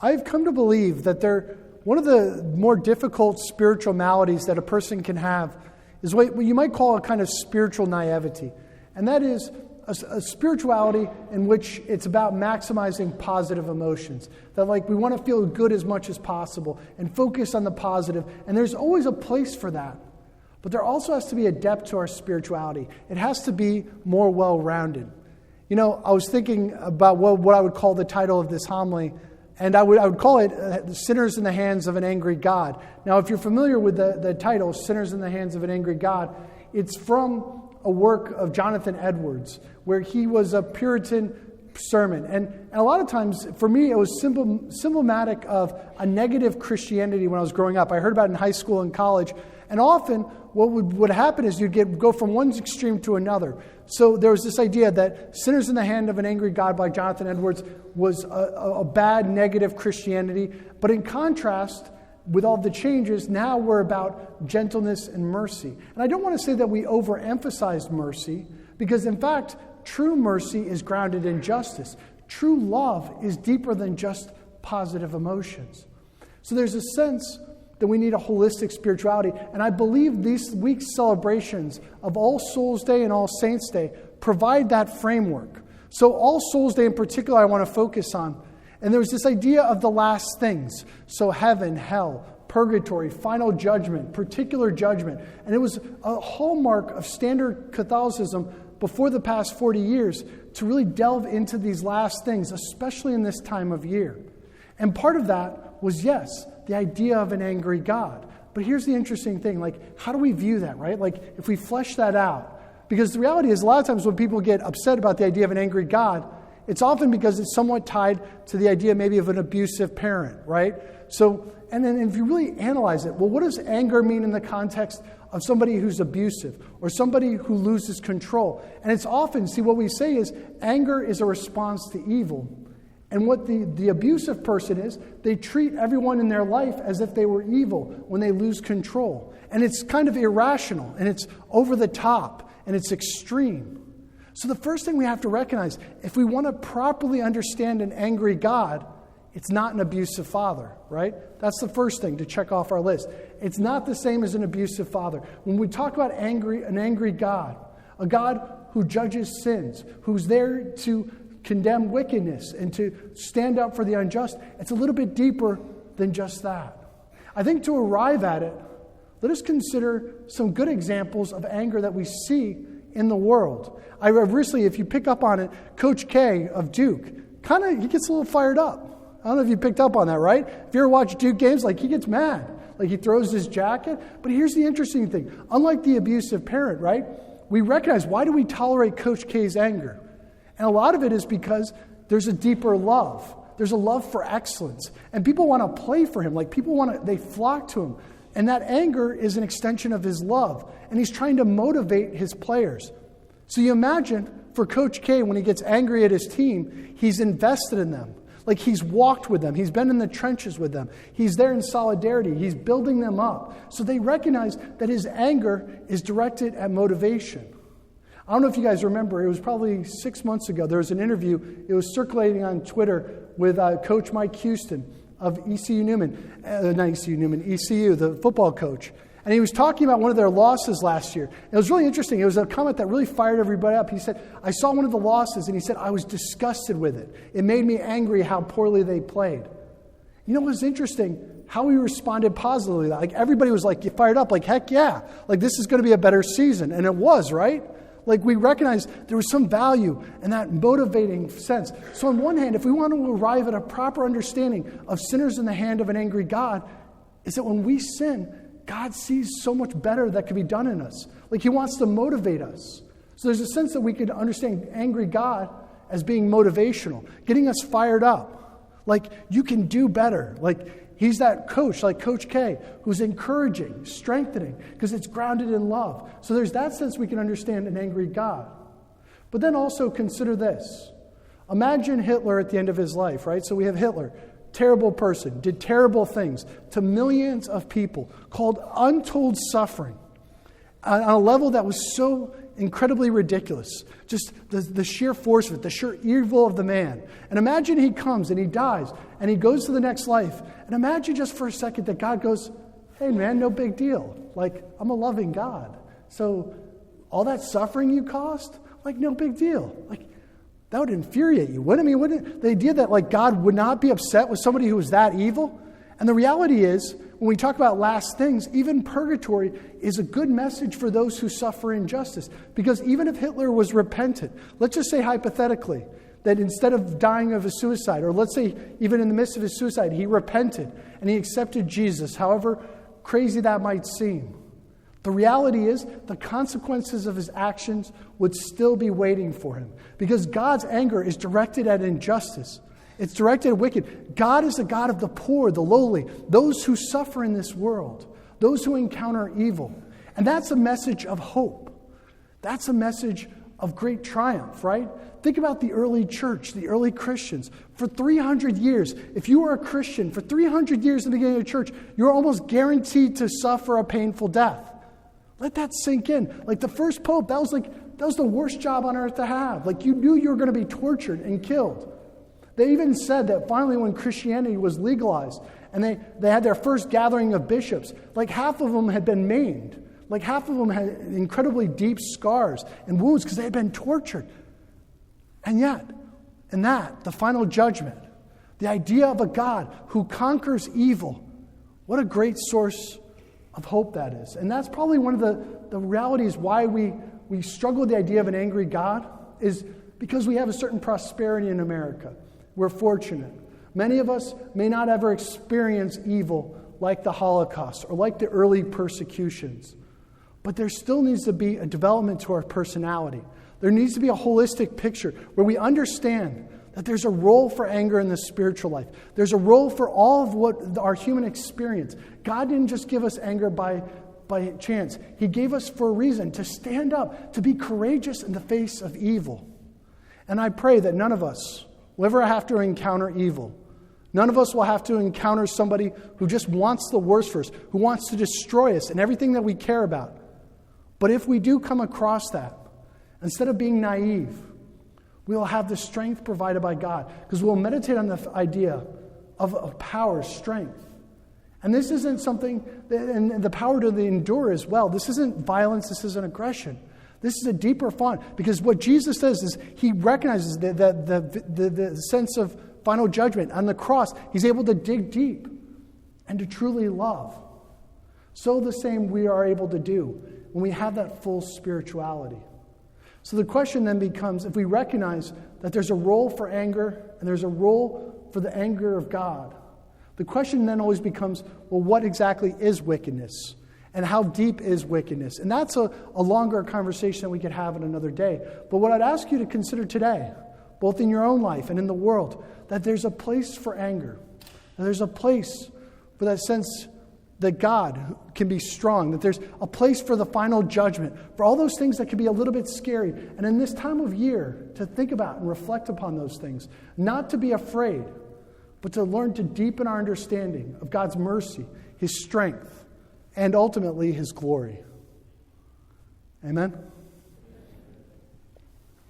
I've come to believe that one of the more difficult spiritual maladies that a person can have is what you might call a kind of spiritual naivety. And that is a spirituality in which it's about maximizing positive emotions. That we want to feel good as much as possible and focus on the positive. And there's always a place for that. But there also has to be a depth to our spirituality. It has to be more well-rounded. I was thinking about what I would call the title of this homily, and I would call it Sinners in the Hands of an Angry God. Now, if you're familiar with the title, Sinners in the Hands of an Angry God, it's from a work of Jonathan Edwards, where he was a Puritan sermon. And a lot of times, for me, it was symptomatic of a negative Christianity when I was growing up. I heard about it in high school and college. And often, what would happen is you'd go from one extreme to another. So there was this idea that Sinners in the Hand of an Angry God by Jonathan Edwards was a bad, negative Christianity. But in contrast, with all the changes, now we're about gentleness and mercy. And I don't want to say that we overemphasized mercy, because in fact, true mercy is grounded in justice. True love is deeper than just positive emotions. So there's a sense that we need a holistic spirituality. And I believe these week's celebrations of All Souls Day and All Saints Day provide that framework. So All Souls Day in particular I want to focus on. And there was this idea of the last things. So heaven, hell, purgatory, final judgment, particular judgment. And it was a hallmark of standard Catholicism before the past 40 years to really delve into these last things, especially in this time of year. And part of that was, yes, the idea of an angry God. But here's the interesting thing, how do we view that, right? If we flesh that out. Because the reality is, a lot of times when people get upset about the idea of an angry God, it's often because it's somewhat tied to the idea maybe of an abusive parent, right? So, and then if you really analyze it, well, what does anger mean in the context of somebody who's abusive or somebody who loses control? And it's often, what we say is anger is a response to evil. And what the abusive person is, they treat everyone in their life as if they were evil when they lose control. And it's kind of irrational, and it's over the top, and it's extreme. So the first thing we have to recognize, if we want to properly understand an angry God, it's not an abusive father, right? That's the first thing to check off our list. It's not the same as an abusive father. When we talk about an angry God, a God who judges sins, who's there to condemn wickedness and to stand up for the unjust, it's a little bit deeper than just that. I think to arrive at it, let us consider some good examples of anger that we see in the world. I recently, if you pick up on it, Coach K of Duke, he gets a little fired up. I don't know if you picked up on that, right? If you ever watch Duke games, he gets mad. He throws his jacket. But here's the interesting thing. Unlike the abusive parent, right? We recognize, why do we tolerate Coach K's anger? And a lot of it is because there's a deeper love. There's a love for excellence. And people want to play for him. They flock to him. And that anger is an extension of his love. And he's trying to motivate his players. So you imagine for Coach K, when he gets angry at his team, he's invested in them. He's walked with them. He's been in the trenches with them. He's there in solidarity. He's building them up. So they recognize that his anger is directed at motivation. I don't know if you guys remember, it was probably 6 months ago, there was an interview, it was circulating on Twitter with Coach Mike Houston of ECU, the football coach. And he was talking about one of their losses last year. It was really interesting. It was a comment that really fired everybody up. He said, I saw one of the losses, and he said, I was disgusted with it. It made me angry how poorly they played. You know what was interesting? How he responded positively. Everybody was fired up, heck yeah. This is going to be a better season. And it was, right? We recognize there was some value in that motivating sense. So on one hand, if we want to arrive at a proper understanding of sinners in the hand of an angry God, is that when we sin, God sees so much better that can be done in us. He wants to motivate us. So there's a sense that we could understand angry God as being motivational, getting us fired up. You can do better. He's that coach, like Coach K, who's encouraging, strengthening, because it's grounded in love. So there's that sense we can understand an angry God. But then also consider this. Imagine Hitler at the end of his life, right? So we have Hitler, terrible person, did terrible things to millions of people, caused untold suffering on a level that was so incredibly ridiculous. Just the sheer force of it, the sheer evil of the man. And imagine he comes and he dies and he goes to the next life. And imagine just for a second that God goes, hey man, no big deal. Like, I'm a loving God. So all that suffering you caused, like, no big deal. Like, that would infuriate you, wouldn't it? Wouldn't the idea that, like, God would not be upset with somebody who was that evil? And the reality is, when we talk about last things, even purgatory is a good message for those who suffer injustice. Because even if Hitler was repentant, let's just say hypothetically, that instead of dying of a suicide, or let's say even in the midst of his suicide, he repented and he accepted Jesus, however crazy that might seem. The reality is the consequences of his actions would still be waiting for him. Because God's anger is directed at injustice. It's directed at wicked. God is the God of the poor, the lowly, those who suffer in this world, those who encounter evil. And that's a message of hope. That's a message of great triumph, right? Think about the early church, the early Christians. For 300 years, if you were a Christian, for 300 years in the beginning of the church, you're almost guaranteed to suffer a painful death. Let that sink in. Like the first pope, that was the worst job on earth to have. Like you knew you were going to be tortured and killed. They even said that finally when Christianity was legalized and they had their first gathering of bishops, like half of them had been maimed. Like half of them had incredibly deep scars and wounds because they had been tortured. And yet, in that, the final judgment, the idea of a God who conquers evil, what a great source of hope that is. And that's probably one of the realities why we struggle with the idea of an angry God is because we have a certain prosperity in America. We're fortunate. Many of us may not ever experience evil like the Holocaust or like the early persecutions. But there still needs to be a development to our personality. There needs to be a holistic picture where we understand that there's a role for anger in the spiritual life. There's a role for all of what our human experience. God didn't just give us anger by chance. He gave us for a reason to stand up, to be courageous in the face of evil. And I pray that none of us will ever have to encounter evil. None of us will have to encounter somebody who just wants the worst for us, who wants to destroy us and everything that we care about. But if we do come across that, instead of being naive, we will have the strength provided by God because we'll meditate on the idea of power, strength. And this isn't something, and the power to endure as well. This isn't violence, this isn't aggression. This is a deeper font because what Jesus says is he recognizes the sense of final judgment. On the cross, he's able to dig deep and to truly love. So the same we are able to do when we have that full spirituality. So the question then becomes, if we recognize that there's a role for anger and there's a role for the anger of God, the question then always becomes, well, what exactly is wickedness? And how deep is wickedness? And that's a longer conversation that we could have in another day. But what I'd ask you to consider today, both in your own life and in the world, that there's a place for anger. And there's a place for that sense that God can be strong, that there's a place for the final judgment, for all those things that can be a little bit scary. And in this time of year, to think about and reflect upon those things, not to be afraid, but to learn to deepen our understanding of God's mercy, his strength, and ultimately his glory. Amen?